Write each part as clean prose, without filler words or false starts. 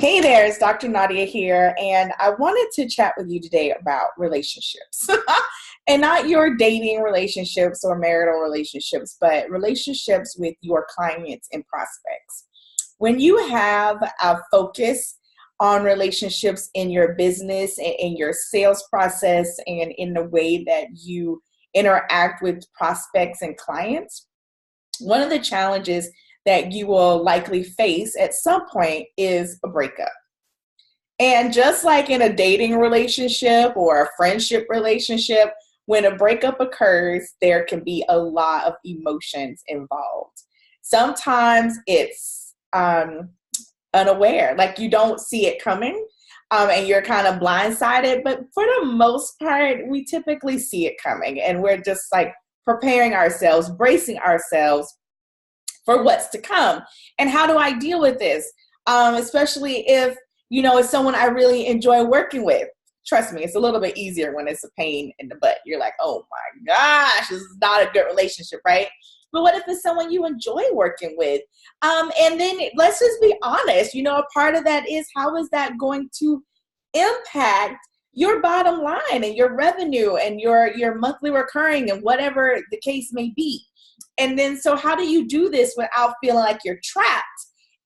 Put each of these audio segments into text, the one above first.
Hey there, it's Dr. Nadia here, and I wanted to chat with you today about relationships. And not your dating relationships or marital relationships, but relationships with your clients and prospects. When you have a focus on relationships in your business and in your sales process and in the way that you interact with prospects and clients, one of the challenges that you will likely face at some point is a breakup. And just like in a dating relationship or a friendship relationship, when a breakup occurs, there can be a lot of emotions involved. Sometimes it's unaware, like you don't see it coming, and you're kind of blindsided. But for the most part, we typically see it coming, and we're just like preparing ourselves, bracing ourselves for what's to come. And how do I deal with this? Especially if, it's someone I really enjoy working with. Trust me, it's a little bit easier when it's a pain in the butt. You're like, oh my gosh, this is not a good relationship, right? But what if it's someone you enjoy working with? And then let's just be honest, a part of that is, how is that going to impact your bottom line and your revenue and your monthly recurring and whatever the case may be? And then, so how do you do this without feeling like you're trapped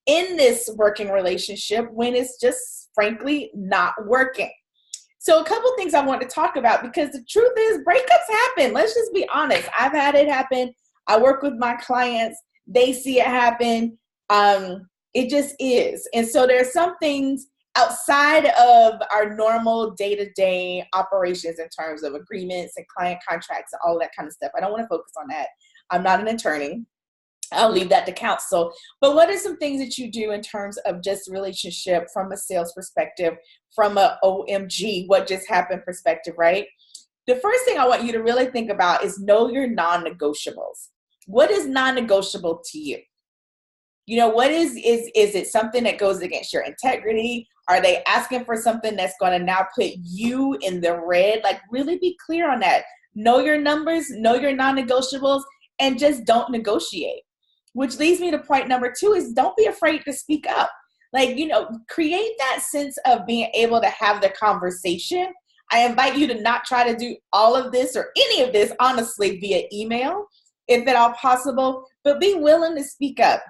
in this working relationship when it's just frankly not working? So a couple things I want to talk about, because the truth is breakups happen. Let's just be honest. I've had it happen. I work with my clients. They see it happen. It just is. And so there's some things outside of our normal day-to-day operations in terms of agreements and client contracts and all that kind of stuff. I don't want to focus on that. I'm not an attorney. I'll leave that to counsel. But what are some things that you do in terms of just relationship from a sales perspective, from a OMG, what just happened perspective, right? The first thing I want you to really think about is know your non-negotiables. What is non-negotiable to you? What is it something that goes against your integrity? Are they asking for something that's going to now put you in the red? Like, really be clear on that. Know your numbers, know your non-negotiables, and just don't negotiate. Which leads me to point number 2 is, don't be afraid to speak up. Create that sense of being able to have the conversation. I invite you to not try to do all of this or any of this, honestly, via email, if at all possible, but be willing to speak up.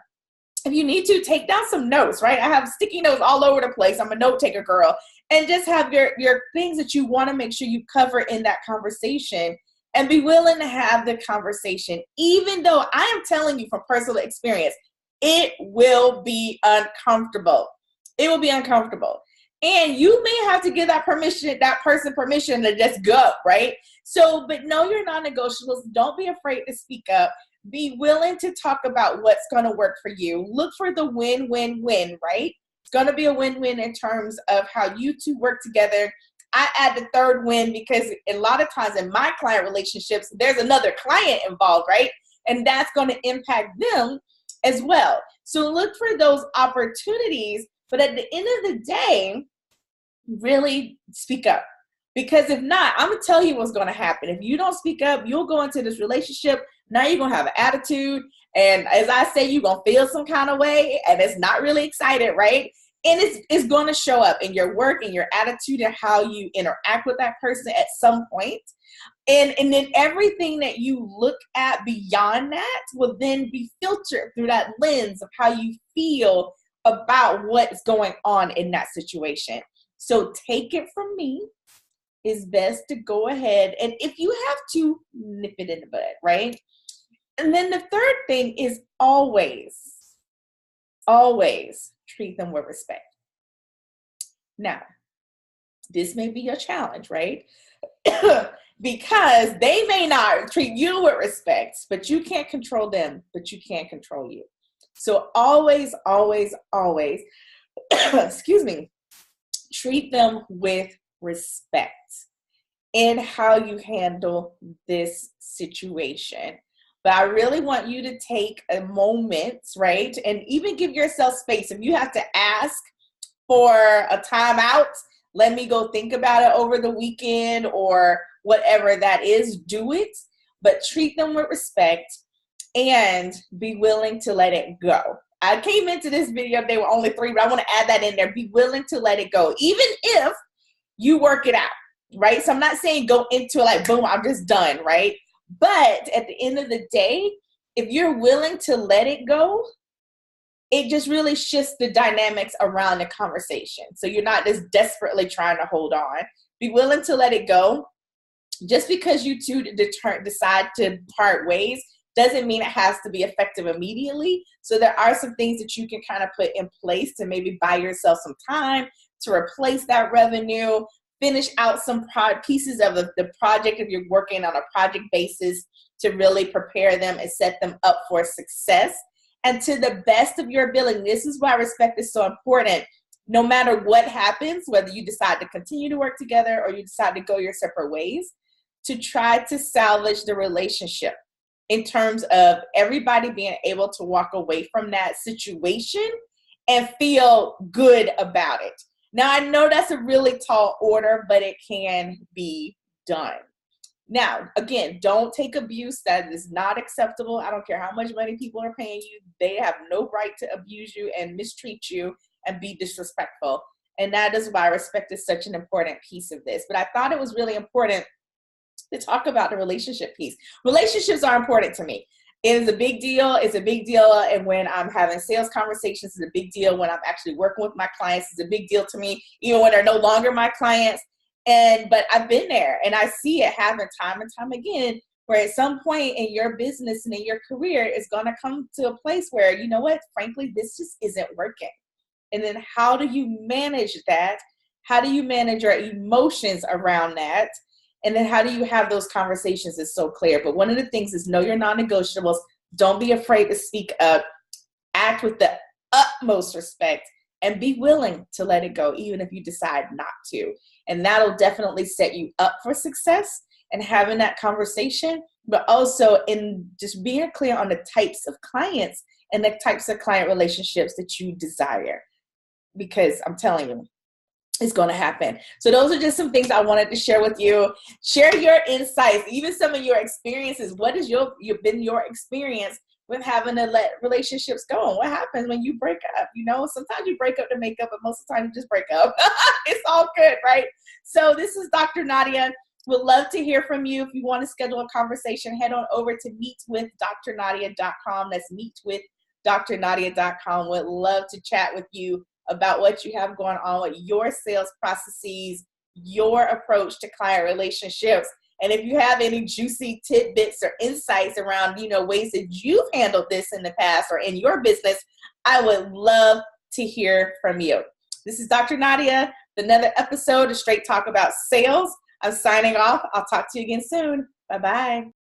If you need to, take down some notes, right? I have sticky notes all over the place. I'm a note taker girl. And just have your things that you want to make sure you cover in that conversation, and be willing to have the conversation, even though I am telling you from personal experience, it will be uncomfortable. It will be uncomfortable. And you may have to give that person permission to just go, right? So, but know your non-negotiables. Don't be afraid to speak up. Be willing to talk about what's going to work for you. Look for the win-win-win, right? It's going to be a win-win in terms of how you two work together. I add the third win because a lot of times in my client relationships, there's another client involved, right? And that's going to impact them as well. So look for those opportunities, but at the end of the day, really speak up. Because if not, I'm going to tell you what's going to happen. If you don't speak up, you'll go into this relationship. Now you're going to have an attitude. And as I say, you're going to feel some kind of way, and it's not really excited, right? And it's going to show up in your work and your attitude and how you interact with that person at some point. And then everything that you look at beyond that will then be filtered through that lens of how you feel about what's going on in that situation. So take it from me. It's best to go ahead, and if you have to, nip it in the bud, right? And then the third thing is always treat them with respect. Now, this may be a challenge, right? Because they may not treat you with respect, but you can't control them, but you can control you. So always, excuse me, treat them with respect in how you handle this situation. But I really want you to take a moment, right? And even give yourself space. If you have to ask for a timeout, let me go think about it over the weekend or whatever that is, do it. But treat them with respect and be willing to let it go. I came into this video, they were only 3, but I want to add that in there. Be willing to let it go, even if you work it out, right? So I'm not saying go into it like, boom, I'm just done, right? But at the end of the day, if you're willing to let it go, it just really shifts the dynamics around the conversation. So you're not just desperately trying to hold on. Be willing to let it go. Just because you two decide to part ways doesn't mean it has to be effective immediately. So there are some things that you can kind of put in place to maybe buy yourself some time to replace that revenue, finish out some pieces of the project if you're working on a project basis to really prepare them and set them up for success. And to the best of your ability, this is why respect is so important. No matter what happens, whether you decide to continue to work together or you decide to go your separate ways, to try to salvage the relationship in terms of everybody being able to walk away from that situation and feel good about it. Now, I know that's a really tall order, but it can be done. Now, again, don't take abuse. That is not acceptable. I don't care how much money people are paying you. They have no right to abuse you and mistreat you and be disrespectful. And that is why respect is such an important piece of this. But I thought it was really important to talk about the relationship piece. Relationships are important to me. It is a big deal. It's a big deal. And when I'm having sales conversations, it's a big deal. When I'm actually working with my clients, it's a big deal to me, even when they're no longer my clients. But I've been there and I see it happen time and time again, where at some point in your business and in your career, it's going to come to a place where, you know what, frankly, this just isn't working. And then how do you manage that? How do you manage your emotions around that? And then how do you have those conversations is so clear. But one of the things is know your non-negotiables. Don't be afraid to speak up. Act with the utmost respect and be willing to let it go, even if you decide not to. And that'll definitely set you up for success and having that conversation, but also in just being clear on the types of clients and the types of client relationships that you desire. Because I'm telling you, it's going to happen. So those are just some things I wanted to share with you. Share your insights, even some of your experiences. What has been your experience with having to let relationships go? What happens when you break up? You know, sometimes you break up to make up, but most of the time you just break up. It's all good, right? So this is Dr. Nadia. Would love to hear from you. If you want to schedule a conversation, head on over to meetwithdrnadia.com. That's meetwithdrnadia.com. Would love to chat with you about what you have going on with your sales processes, your approach to client relationships. And if you have any juicy tidbits or insights around, you know, ways that you've handled this in the past or in your business, I would love to hear from you. This is Dr. Nadia, another episode of Straight Talk About Sales. I'm signing off. I'll talk to you again soon. Bye-bye.